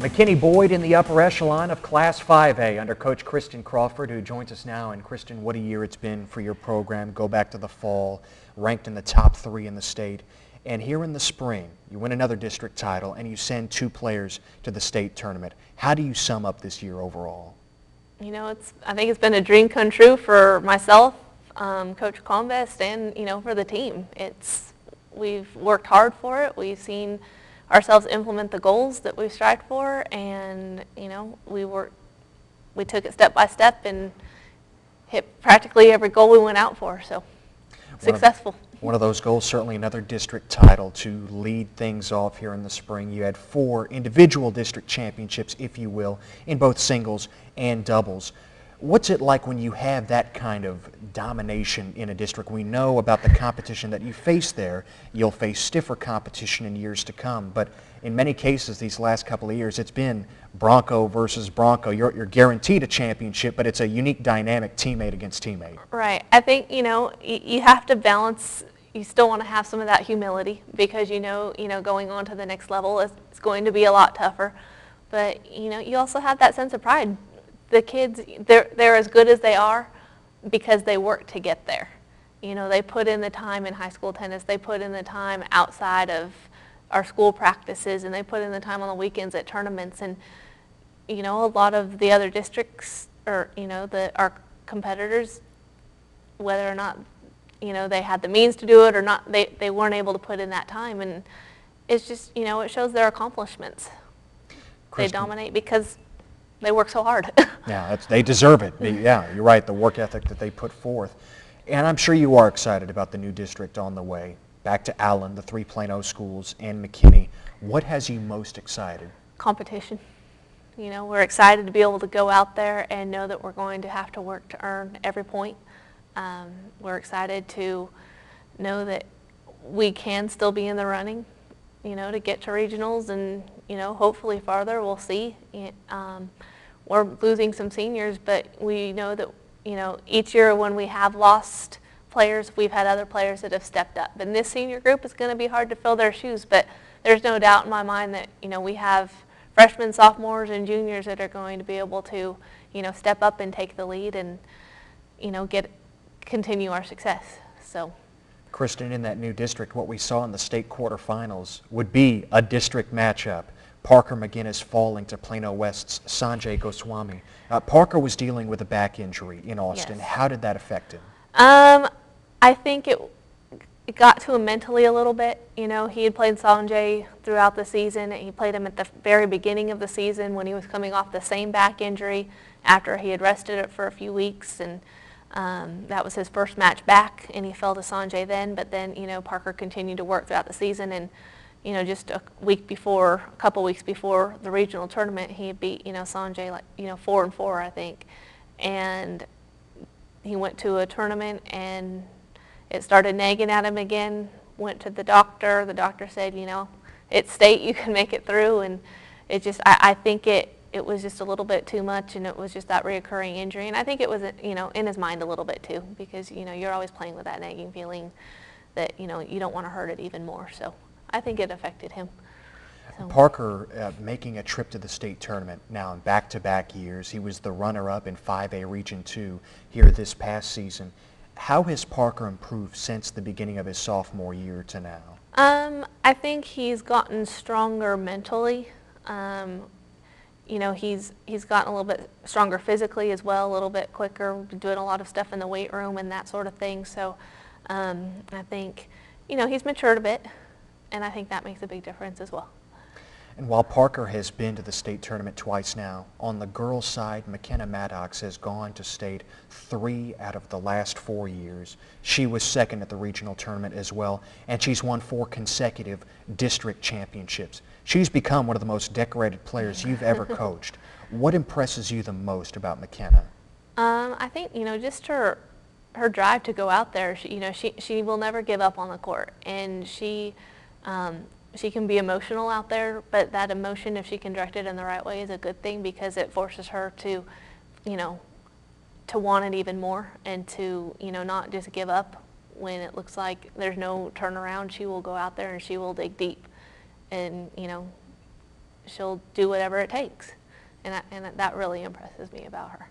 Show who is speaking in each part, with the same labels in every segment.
Speaker 1: McKinney Boyd in the upper echelon of Class 5A under Coach Kristen Crawford, who joins us now. And Kristen, what a year it's been for your program. Go back to the fall, ranked in the top 3 in the state. And here in the spring, you win another district title and you send 2 players to the state tournament. How do you sum up this year overall?
Speaker 2: You know, I think it's been a dream come true for myself, Coach Convest, and, for the team. We've worked hard for it. We've seen ourselves implement the goals that we strived for, and we took it step by step and hit practically every goal we went out for, so successful.
Speaker 1: One of those goals, certainly another district title to lead things off here in the spring. You had 4 individual district championships, if you will, in both singles and doubles. What's it like when you have that kind of domination in a district? We know about the competition that you face there. You'll face stiffer competition in years to come, but in many cases these last couple of years it's been Bronco versus Bronco. You're guaranteed a championship, but it's a unique dynamic, teammate against teammate.
Speaker 2: Right. I think, you have to balance. You still want to have some of that humility because going on to the next level is going to be a lot tougher, but you also have that sense of pride. The kids, they're as good as they are because they work to get there. They put in the time in high school tennis, they put in the time outside of our school practices, and they put in the time on the weekends at tournaments. And a lot of the other districts, or our competitors, whether or not they had the means to do it or not, they weren't able to put in that time. And it's just it shows their accomplishments. Kristen. They dominate because they work so hard.
Speaker 1: Yeah, they deserve it. Yeah, you're right, the work ethic that they put forth. And I'm sure you are excited about the new district on the way. Back to Allen, the 3 Plano schools, and McKinney. What has you most excited?
Speaker 2: Competition. We're excited to be able to go out there and know that we're going to have to work to earn every point. We're excited to know that we can still be in the running, to get to regionals and, hopefully farther. We'll see. We're losing some seniors, but we know that, each year when we have lost players, we've had other players that have stepped up. And this senior group is going to be hard to fill their shoes, but there's no doubt in my mind that, we have freshmen, sophomores, and juniors that are going to be able to, step up and take the lead and, continue our success. So,
Speaker 1: Kristen, in that new district, what we saw in the state quarterfinals would be a district matchup. Parker McGinnis falling to Plano West's Sanjay Goswami. Parker was dealing with a back injury in Austin.
Speaker 2: Yes.
Speaker 1: How did that affect him?
Speaker 2: I think it got to him mentally a little bit. He had played Sanjay throughout the season. He played him at the very beginning of the season when he was coming off the same back injury after he had rested it for a few weeks, and that was his first match back, and he fell to Sanjay then. But then, Parker continued to work throughout the season, and just a couple weeks before the regional tournament, he beat, Sanjay 4-4, I think. And he went to a tournament and it started nagging at him again, went to the doctor. The doctor said, it's state, you can make it through. And it just, I think it was just a little bit too much, and it was just that reoccurring injury. And I think it was, in his mind a little bit too, because, you're always playing with that nagging feeling that, you don't want to hurt it even more. So I think it affected him. So.
Speaker 1: Parker making a trip to the state tournament now in back-to-back years. He was the runner-up in 5A Region 2 here this past season. How has Parker improved since the beginning of his sophomore year to now?
Speaker 2: I think he's gotten stronger mentally. He's gotten a little bit stronger physically as well, a little bit quicker, doing a lot of stuff in the weight room and that sort of thing. So I think, he's matured a bit. And I think that makes a big difference as well.
Speaker 1: And while Parker has been to the state tournament twice now, on the girls' side, McKenna Maddox has gone to state 3 out of the last 4 years. She was second at the regional tournament as well, and she's won 4 consecutive district championships. She's become one of the most decorated players you've ever coached. What impresses you the most about McKenna?
Speaker 2: I think, just her drive to go out there. She will never give up on the court, and she can be emotional out there, but that emotion, if she can direct it in the right way, is a good thing because it forces her to, to want it even more and to, not just give up when it looks like there's no turnaround. She will go out there and she will dig deep and, she'll do whatever it takes. And that really impresses me about her.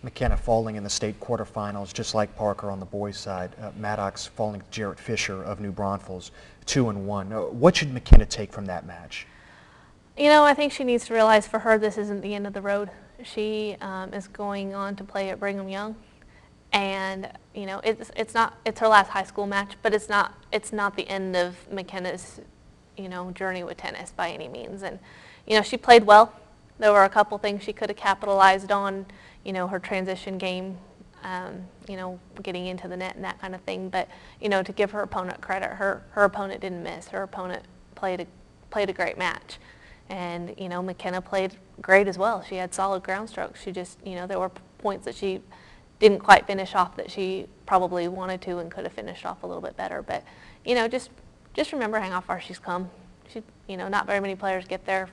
Speaker 1: McKenna falling in the state quarterfinals, just like Parker on the boys' side. Maddox falling to Jarrett Fisher of New Braunfels, 2-1. What should McKenna take from that match?
Speaker 2: You know, I think she needs to realize for her this isn't the end of the road. She is going on to play at Brigham Young, and you know it's her last high school match, but it's not the end of McKenna's journey with tennis by any means. And you know, she played well. There were a couple things she could have capitalized on. You know, her transition game, getting into the net and that kind of thing. But, you know, to give her opponent credit, her opponent didn't miss. Her opponent played a great match. And, you know, McKenna played great as well. She had solid ground strokes. She just, there were points that she didn't quite finish off that she probably wanted to and could have finished off a little bit better. But, you know, just remember how far she's come. Not very many players get there,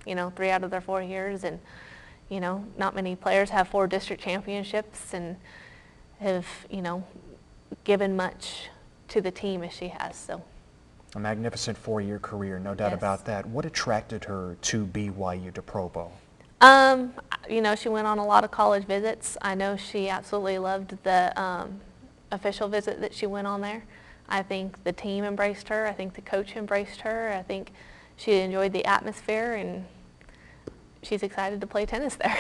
Speaker 2: 3 out of their 4 years. And, not many players have 4 district championships and have, given much to the team as she has. So,
Speaker 1: a magnificent 4-year career, no doubt about that. What attracted her to BYU to Pro Bowl?
Speaker 2: She went on a lot of college visits. I know she absolutely loved the official visit that she went on there. I think the team embraced her. I think the coach embraced her. I think she enjoyed the atmosphere, and she's excited to play tennis there.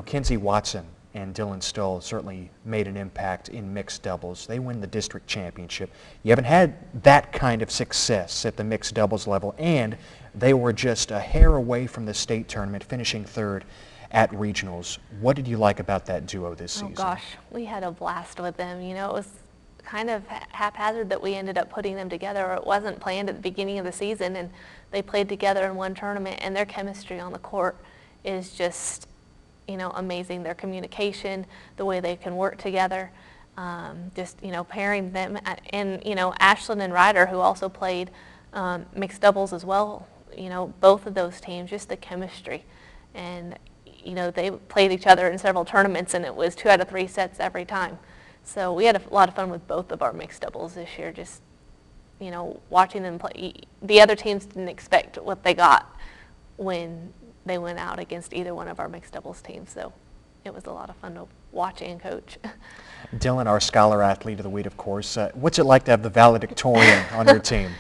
Speaker 1: Kinsey Watson and Dylan Stoll certainly made an impact in mixed doubles. They win the district championship. You haven't had that kind of success at the mixed doubles level, and they were just a hair away from the state tournament, finishing 3rd at regionals. What did you like about that duo this season?
Speaker 2: Oh gosh, we had a blast with them. It was kind of haphazard that we ended up putting them together. It wasn't planned at the beginning of the season, and they played together in one tournament, and their chemistry on the court is just, amazing. Their communication, the way they can work together, pairing them, and, Ashlyn and Ryder, who also played mixed doubles as well, both of those teams, just the chemistry. And, they played each other in several tournaments, and it was 2 out of 3 sets every time. So we had a lot of fun with both of our mixed doubles this year, just, watching them play. The other teams didn't expect what they got when they went out against either one of our mixed doubles teams. So it was a lot of fun to watch and coach.
Speaker 1: Dylan, our scholar athlete of the week, of course. What's it like to have the valedictorian on your team?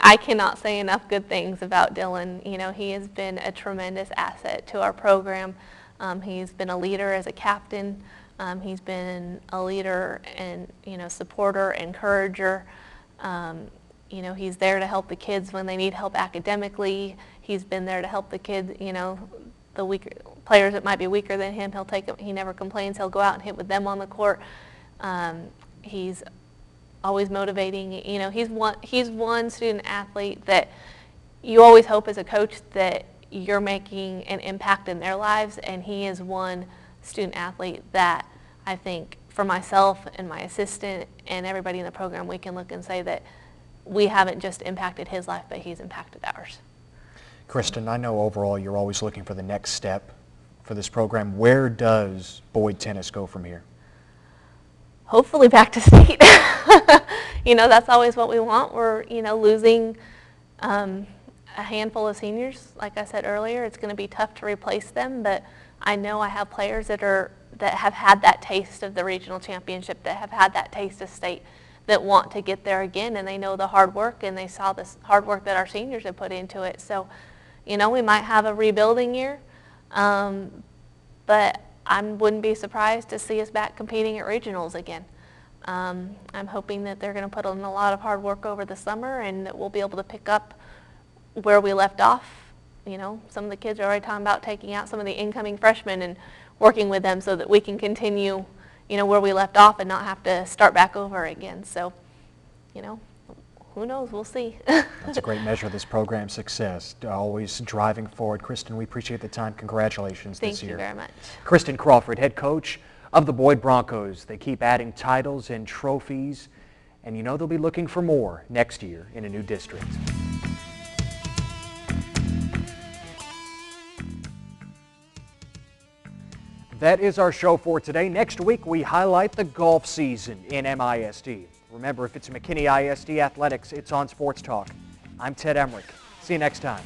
Speaker 2: I cannot say enough good things about Dylan. He has been a tremendous asset to our program. He's been a leader as a captain. He's been a leader and, supporter, encourager. He's there to help the kids when they need help academically. He's been there to help the kids, the weaker players that might be weaker than him. He'll take it. He never complains. He'll go out and hit with them on the court. He's always motivating. He's one student athlete that you always hope as a coach that you're making an impact in their lives, and he is one student athlete that I think for myself and my assistant and everybody in the program, we can look and say that we haven't just impacted his life, but he's impacted ours.
Speaker 1: Kristen, I know overall you're always looking for the next step for this program. Where does Boyd tennis go from here?
Speaker 2: Hopefully back to state. That's always what we want. We're, losing a handful of seniors. Like I said earlier, it's going to be tough to replace them, but I know I have players that have had that taste of the regional championship, that have had that taste of state, that want to get there again, and they know the hard work, and they saw this hard work that our seniors have put into it. So, we might have a rebuilding year, but I wouldn't be surprised to see us back competing at regionals again. I'm hoping that they're going to put in a lot of hard work over the summer, and that we'll be able to pick up where we left off. Some of the kids are already talking about taking out some of the incoming freshmen and working with them so that we can continue, where we left off and not have to start back over again. So, who knows? We'll see.
Speaker 1: That's a great measure of this program's success, always driving forward. Kristen, we appreciate the time. Congratulations this year.
Speaker 2: Thank you very much.
Speaker 1: Kristen Crawford, head coach of the Boyd Broncos. They keep adding titles and trophies, and they'll be looking for more next year in a new district. That is our show for today. Next week, we highlight the golf season in MISD. Remember, if it's McKinney ISD Athletics, it's on Sports Talk. I'm Ted Emrich. See you next time.